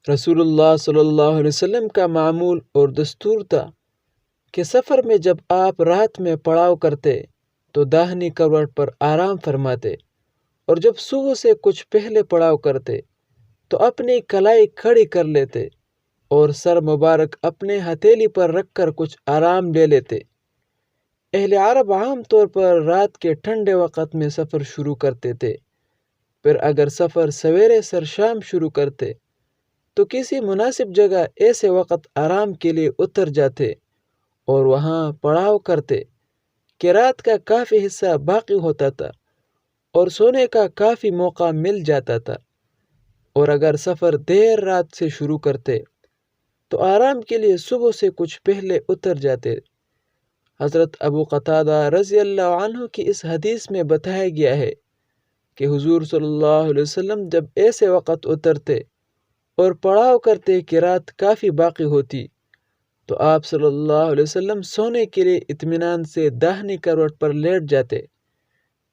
رسول اللہ صلی اللہ علیہ وسلم کا معمول اور دستور تھا کہ سفر میں جب آپ رات میں پڑاؤ کرتے تو داہنی کروٹ پر آرام فرماتے، اور جب صبح سے کچھ پہلے پڑاؤ کرتے تو اپنی کلائی کھڑی کر لیتے اور سر مبارک اپنے ہتھیلی پر رکھ کر کچھ آرام لے لیتے۔ اہل عرب عام طور پر رات کے ٹھنڈے وقت میں سفر شروع کرتے تھے، پھر اگر سفر سویرے سر شام شروع کرتے تو کسی مناسب جگہ ایسے وقت آرام کے لیے اتر جاتے اور وہاں پڑاؤ کرتے کہ رات کا کافی حصہ باقی ہوتا تھا اور سونے کا کافی موقع مل جاتا تھا، اور اگر سفر دیر رات سے شروع کرتے تو آرام کے لیے صبح سے کچھ پہلے اتر جاتے۔ حضرت ابو قتادہ رضی اللہ عنہ کی اس حدیث میں بتایا گیا ہے کہ حضور صلی اللہ علیہ وسلم جب ایسے وقت اترتے اور پڑاؤ کرتے کہ رات کافی باقی ہوتی تو آپ صلی اللہ علیہ وسلم سونے کے لیے اطمینان سے داہنی کروٹ پر لیٹ جاتے،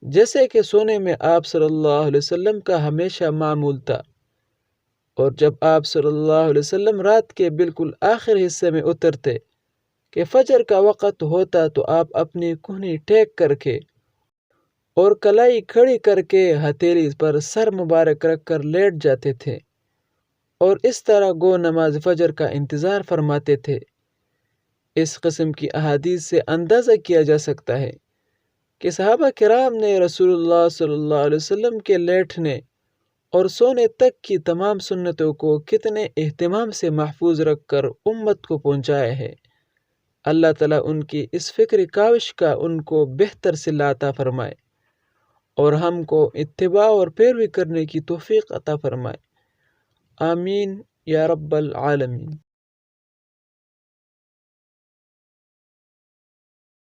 جیسے کہ سونے میں آپ صلی اللہ علیہ وسلم کا ہمیشہ معمول تھا۔ اور جب آپ صلی اللہ علیہ وسلم رات کے بالکل آخر حصے میں اترتے کہ فجر کا وقت ہوتا تو آپ اپنی کہنی ٹیک کر کے اور کلائی کھڑی کر کے ہتھیلی پر سر مبارک رکھ کر لیٹ جاتے تھے، اور اس طرح گو نماز فجر کا انتظار فرماتے تھے۔ اس قسم کی احادیث سے اندازہ کیا جا سکتا ہے کہ صحابہ کرام نے رسول اللہ صلی اللہ علیہ وسلم کے لیٹنے اور سونے تک کی تمام سنتوں کو کتنے اہتمام سے محفوظ رکھ کر امت کو پہنچایا ہے۔ اللہ تعالیٰ ان کی اس فکر کاوش کا ان کو بہتر صلہ عطا فرمائے اور ہم کو اتباع اور پیروی کرنے کی توفیق عطا فرمائے۔ آمین یا رب العالمین۔